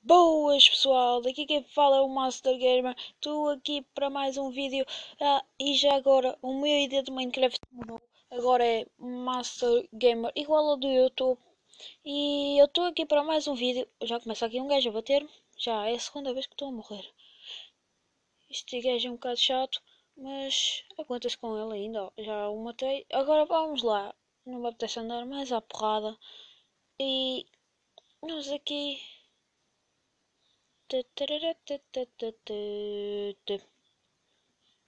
Boas pessoal, daqui quem fala é o Master Gamer. Estou aqui para mais um vídeo. E já agora o meu ID do Minecraft mudou. Agora é Master Gamer, igual ao do YouTube. E eu estou aqui para mais um vídeo. Já começa aqui um gajo a bater-me. Já é a segunda vez que estou a morrer. Este gajo é um bocado chato, mas aguenta-se com ele ainda. Ó. Já o matei. Agora vamos lá. Não me apetece andar mais à porrada. E nós aqui.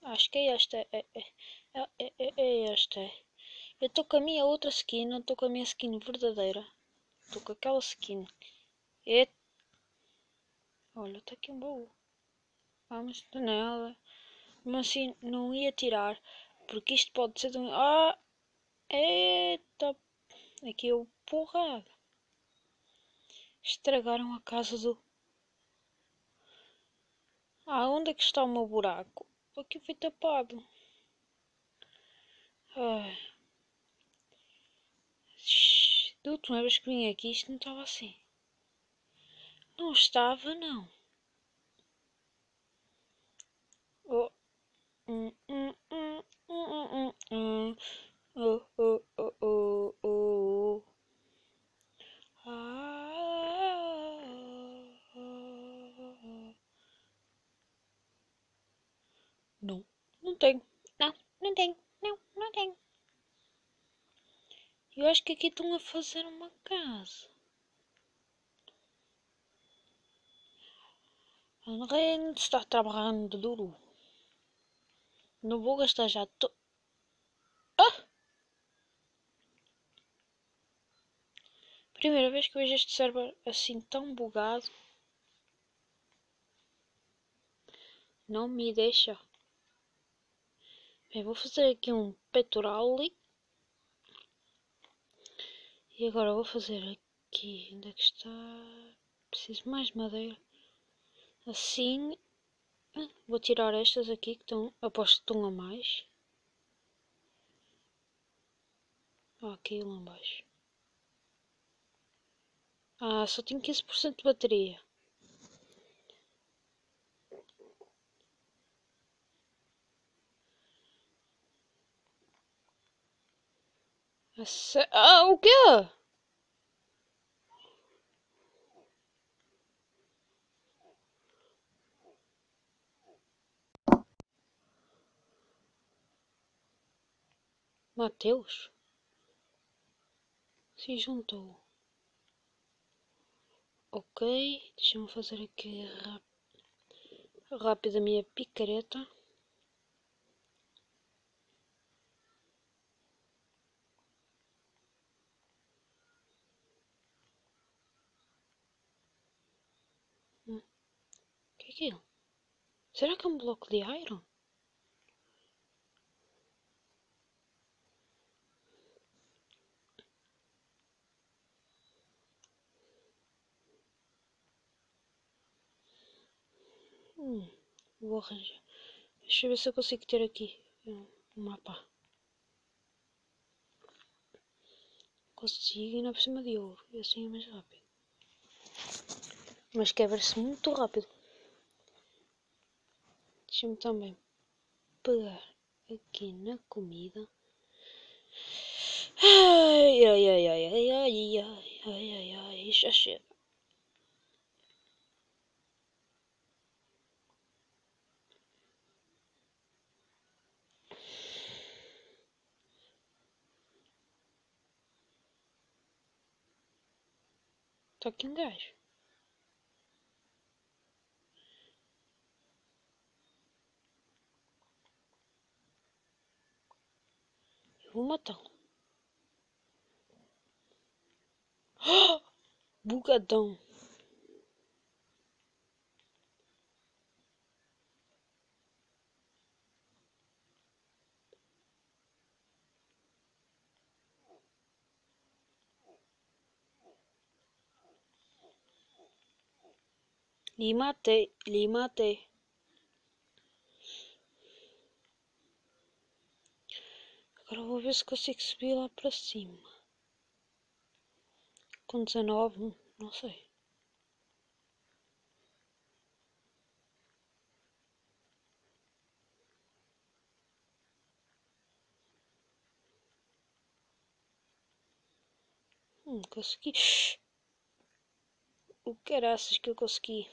Acho que é esta. É esta. Eu estou com a minha outra skin, não estou com a minha skin verdadeira. Estou com aquela skin. E... Olha, está aqui um baú. Vamos nela. Mas assim, não ia tirar. Porque isto pode ser de um... Eita! Aqui é o porrado. Estragaram a casa do... onde é que está o meu buraco? Aqui foi tapado. Ai... Da última vez que vim aqui isto não estava assim. Não estava, não. Oh. Oh, oh, oh, oh, oh. Não, não tenho. Não tenho. Não tenho. Eu acho que aqui estão a fazer uma casa. Alguém está trabalhando duro. Não vou gastar já. Primeira vez que vejo este server assim tão bugado. Não me deixa. Bem, vou fazer aqui um peitoral. E agora vou fazer aqui. Onde é que está? Preciso mais madeira. Assim. Vou tirar estas aqui que estão. Aposto que estão a mais. Aqui lá embaixo. Só tenho 15% de bateria. O quê? Mateus? Se juntou. Ok, deixa-me fazer aqui rápido a minha picareta. O que é aquilo? Será que é um bloco de iron? Vou arranjar. Deixa eu ver se eu consigo ter aqui um mapa. Consigo ir por cima de ouro. E assim é mais rápido. Mas quebra-se muito rápido. Deixa-me também pegar aqui na comida. Ai, ai, ai, ai, ai, ai, ai, ai, ai, ai, já chega. Está aqui um gajo. Eu vou matá-lo. Bugadão. Lhe matei, lhe matei. Agora vou ver se consigo subir lá para cima. Com 19, não sei. Consegui. O que era que eu consegui?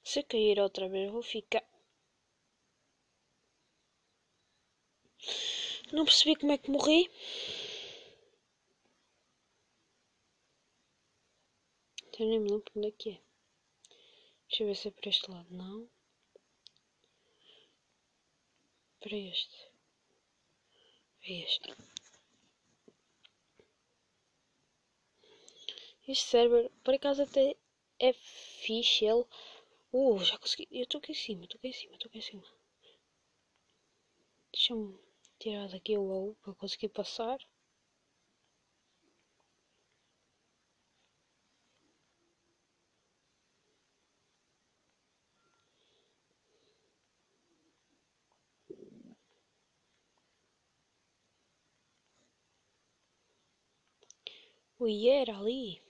Se eu cair outra vez, vou ficar. Não percebi como é que morri. Eu nem me lembro onde é que é. Deixa eu ver se é para este lado. Não. Para este. É este. Este server, por acaso, até é fixe. Ele. Já consegui. Eu estou aqui em cima, estou aqui em cima, estou aqui em cima. Deixa-me tirar daqui o baú para conseguir passar. Ui, era ali.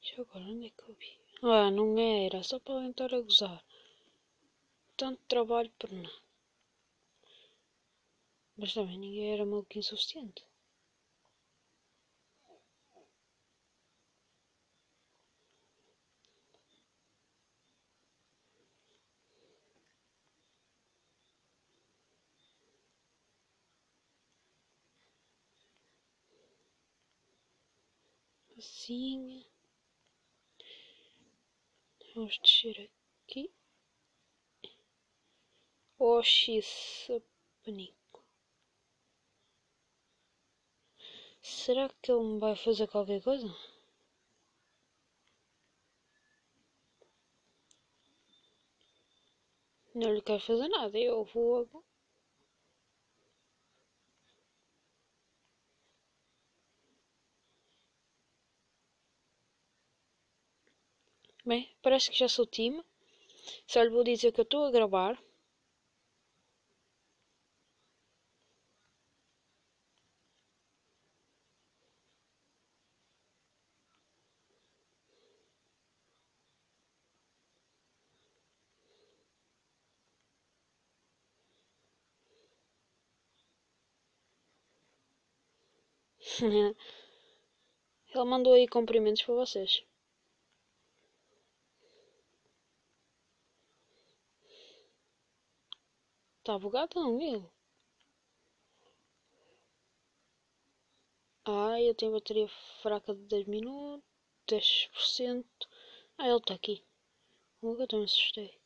Já agora, onde é que eu vi? Não era. Só para tentar a gozar. Tanto trabalho por nada. Mas também ninguém era maluquinho suficiente. Assim. Vamos descer aqui. Oxi, sapanico. Será que ele me vai fazer qualquer coisa? Não lhe quero fazer nada. Eu vou. Bem, parece que já sou time. Só lhe vou dizer que eu estou a gravar. Ele mandou aí cumprimentos para vocês. Está bugado não, ele? Eu tenho bateria fraca de 10 minutos. 10%. Ele está aqui. Eu também assustei.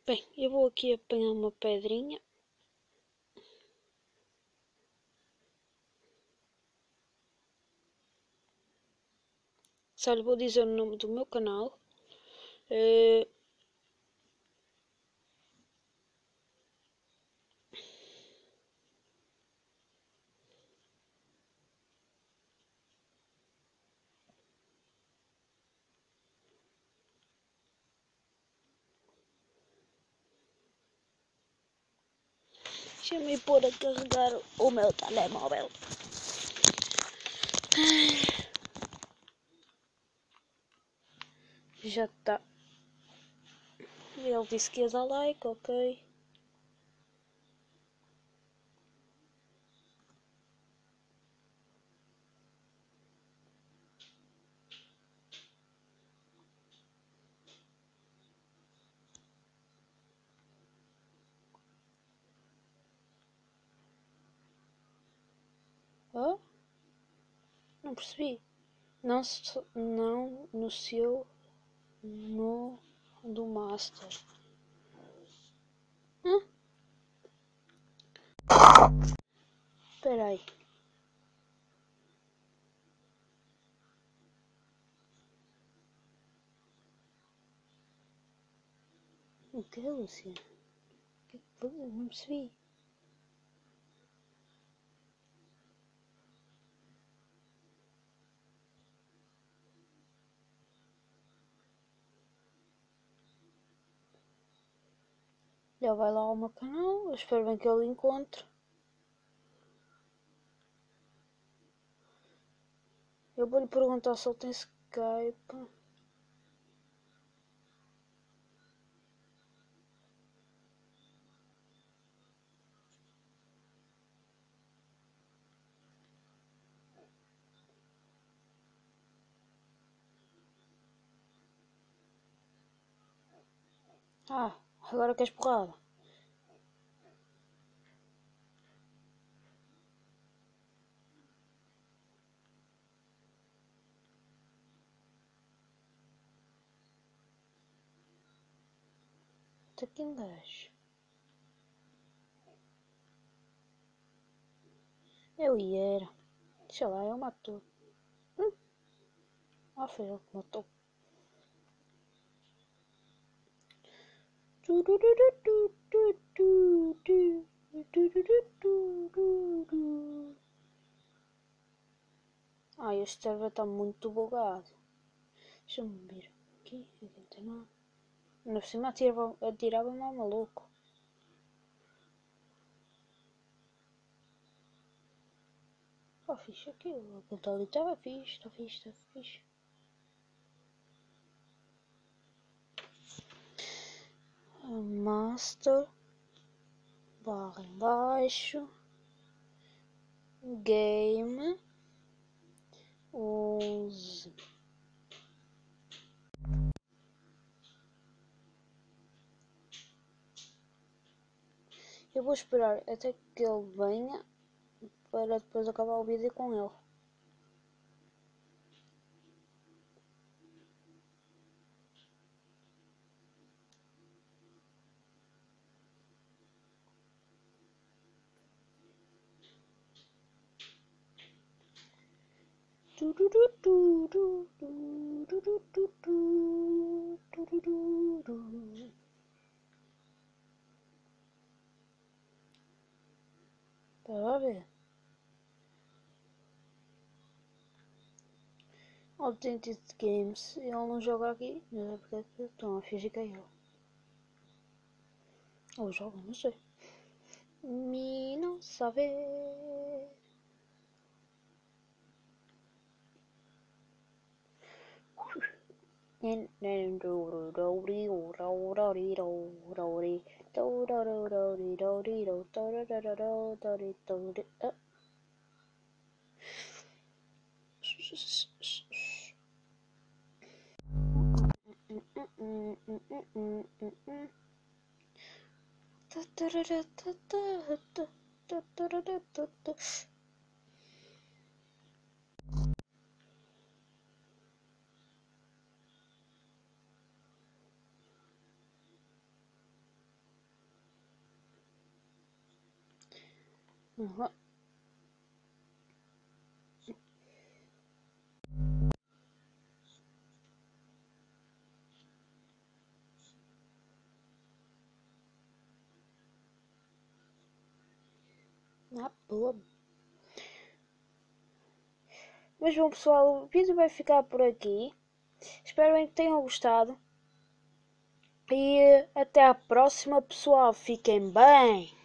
Bem, eu vou aqui apanhar uma pedrinha. Só lhe vou dizer o nome do meu canal. Deixa-me pôr a carregar o meu telemóvel. Já está. Ele disse que ia dar like, ok. Oh? Não percebi. Não no seu no do Master. Espera aí. O que é, Lúcia? Não percebi. Já vai lá ao meu canal. Eu espero bem que ele encontre. Eu vou lhe perguntar se ele tem Skype. Ah, agora queres porrada? Até que gajo. Eu era. Sei lá, ele matou. Ah, foi ele que matou. Ah, este server está muito bugado. Deixa-me ver. Aqui não tem nada. Ainda por cima atirava-me ao maluco. Está fixe aquilo. Aquilo ali estava fixe, está fixe, está fixe. Master. Barra embaixo. Game. 11. Eu vou esperar até que ele venha para depois acabar o vídeo com ele. Estava a ver? Authentic Games. Ele não joga aqui. Não é porque estão a fingir que é ele. Ou joga, não sei. Me não sabe. Ah, boa. Mas bom pessoal, o vídeo vai ficar por aqui. Espero bem que tenham gostado. E até a próxima pessoal. Fiquem bem.